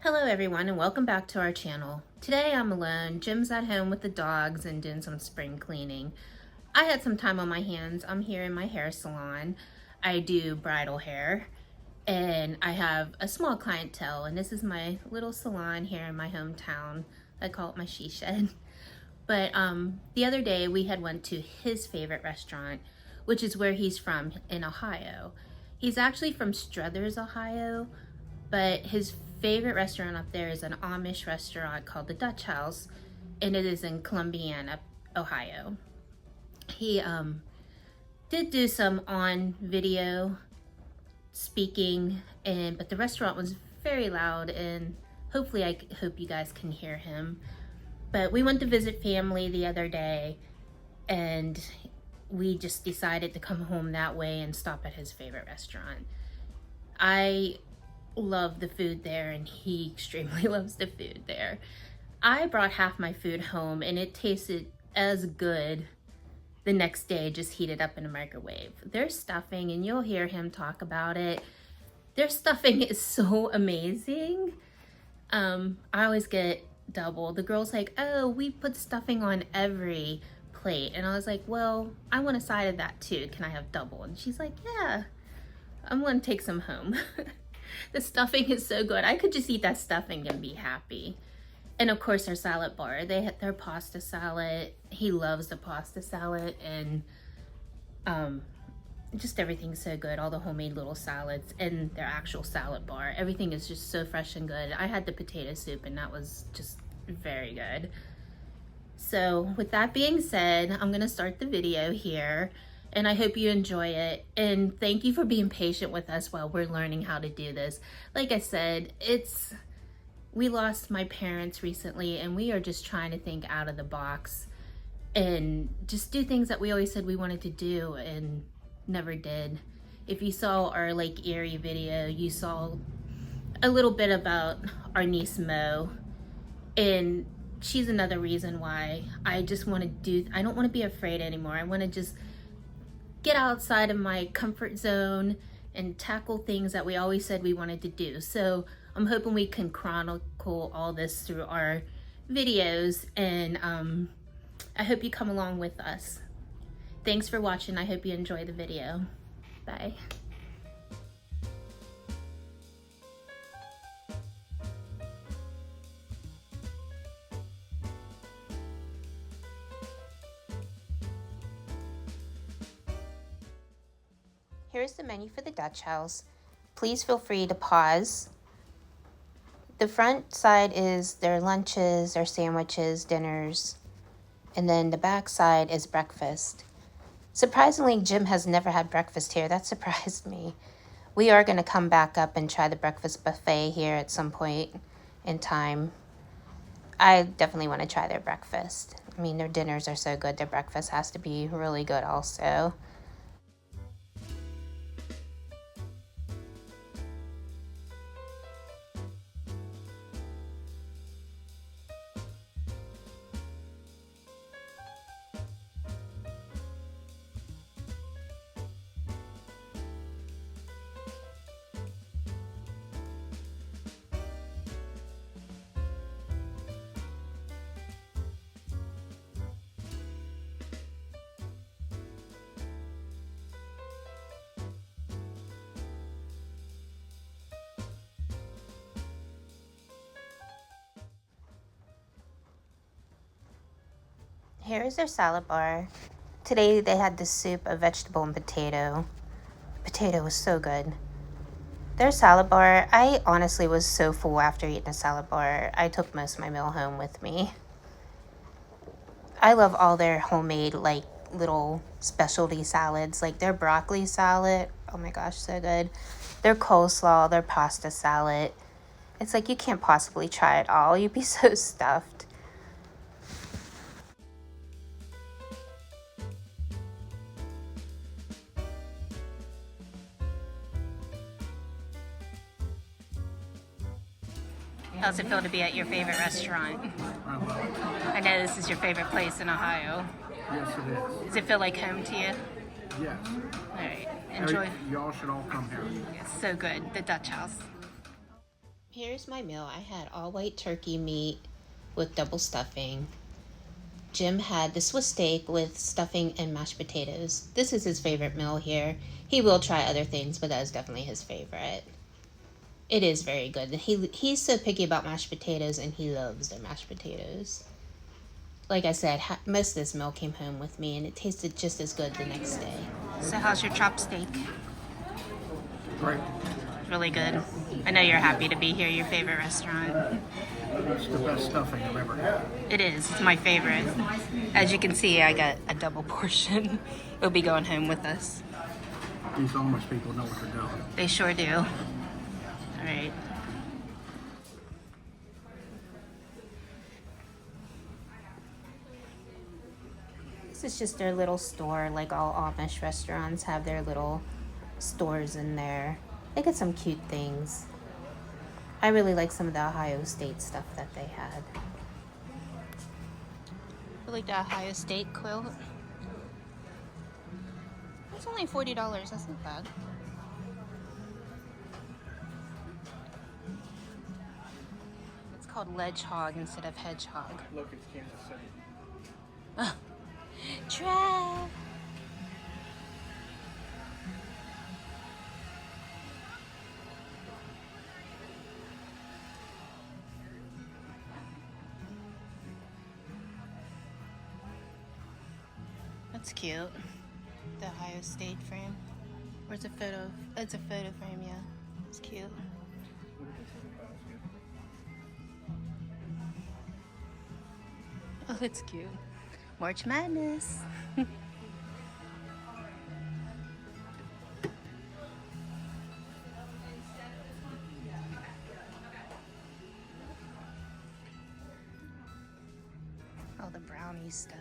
Hello everyone and welcome back to our channel. Today I'm alone. Jim's at home with the dogs and doing some spring cleaning. I had some time on my hands. I'm here in my hair salon. I do bridal hair and I have a small clientele, and this is my little salon here in my hometown. I call it my she shed. But the other day we had went to his favorite restaurant, which is where he's from in Ohio. He's actually from Struthers, Ohio, but his favorite restaurant up there is an Amish restaurant called the Dutch Haus, and it is in Columbiana, Ohio. He did do some on video speaking, but the restaurant was very loud, and hopefully I hope you guys can hear him. But we went to visit family the other day, and we just decided to come home that way and stop at his favorite restaurant. I love the food there, and he extremely loves the food there. I brought half my food home, and it tasted as good the next day, just heated up in a microwave. Their stuffing, and you'll hear him talk about it, their stuffing is so amazing. I always get double. The girl's like, oh, we put stuffing on every plate, and I was like, well, I want a side of that too, can I have double? And she's like, yeah, I'm gonna take some home. The stuffing is so good. I could just eat that stuffing and be happy. And of course, their salad bar. They had their pasta salad. He loves the pasta salad, and just everything's so good. All the homemade little salads and their actual salad bar. Everything is just so fresh and good. I had the potato soup, and that was just very good. So with that being said, I'm gonna start the video here, and I hope you enjoy it. And thank you for being patient with us while we're learning how to do this. Like I said, we lost my parents recently, and we are just trying to think out of the box and just do things that we always said we wanted to do and never did. If you saw our Lake Erie video, you saw a little bit about our niece Mo, and she's another reason why I just want to I don't want to be afraid anymore. I want to just get outside of my comfort zone and tackle things that we always said we wanted to do. So I'm hoping we can chronicle all this through our videos, and I hope you come along with us. Thanks for watching. I hope you enjoy the video. Bye. Here's the menu for the Dutch Haus. Please feel free to pause. The front side is their lunches, their sandwiches, dinners, and then the back side is breakfast. Surprisingly, Jim has never had breakfast here. That surprised me. We are going to come back up and try the breakfast buffet here at some point in time. I definitely want to try their breakfast. I mean, their dinners are so good. Their breakfast has to be really good also. Here is their salad bar. Today they had the soup, a vegetable, and potato. Potato was so good. Their salad bar, I honestly was so full after eating a salad bar. I took most of my meal home with me. I love all their homemade, like, little specialty salads. Like their broccoli salad, oh my gosh, so good. Their coleslaw, their pasta salad. It's like you can't possibly try it all. You'd be so stuffed. How's it feel to be at your favorite restaurant? I love it. I know this is your favorite place in Ohio. Yes, it is. Does it feel like home to you? Yes. All right, enjoy. Y'all should all come here. It's so good, the Dutch Haus. Here's my meal. I had all white turkey meat with double stuffing. Jim had the Swiss steak with stuffing and mashed potatoes. This is his favorite meal here. He will try other things, but that is definitely his favorite. It is very good. He's so picky about mashed potatoes, and he loves their mashed potatoes. Like I said, most of this meal came home with me, and it tasted just as good the next day. So how's your chopped steak? Great. Really good. I know you're happy to be here, your favorite restaurant. It's the best stuffing I've ever had. It is. It's my favorite. As you can see, I got a double portion. It'll be going home with us. These Amish people know what they're doing. They sure do. All right. This is just their little store, like all Amish restaurants have their little stores in there. They get some cute things. I really like some of the Ohio State stuff that they had. I like the Ohio State quilt. It's only $40. That's not bad. It's called ledge hog instead of hedgehog. Look, it's Kansas City. Trav. That's cute. The Ohio State frame. Where's a photo? It's a photo frame, yeah. It's cute. Oh, it's cute. March Madness. All the brownie stuff.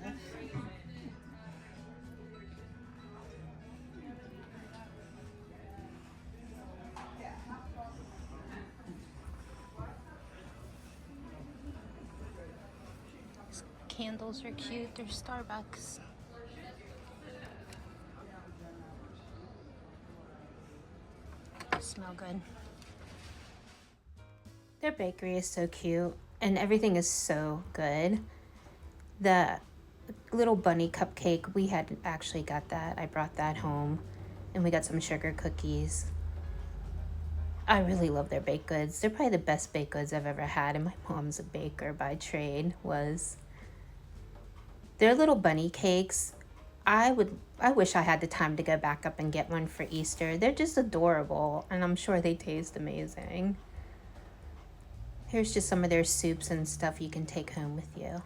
Candles are cute. They're Starbucks. Smell good. Their bakery is so cute, and everything is so good. The little bunny cupcake, we had actually got that. I brought that home, and we got some sugar cookies. I really love their baked goods. They're probably the best baked goods I've ever had, and my mom's a baker by trade, was. Their little bunny cakes, I wish I had the time to go back up and get one for Easter. They're just adorable, and I'm sure they taste amazing. Here's just some of their soups and stuff you can take home with you.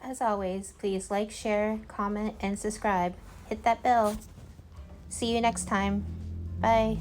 As always, please like, share, comment, and subscribe. Hit that bell. See you next time. Bye.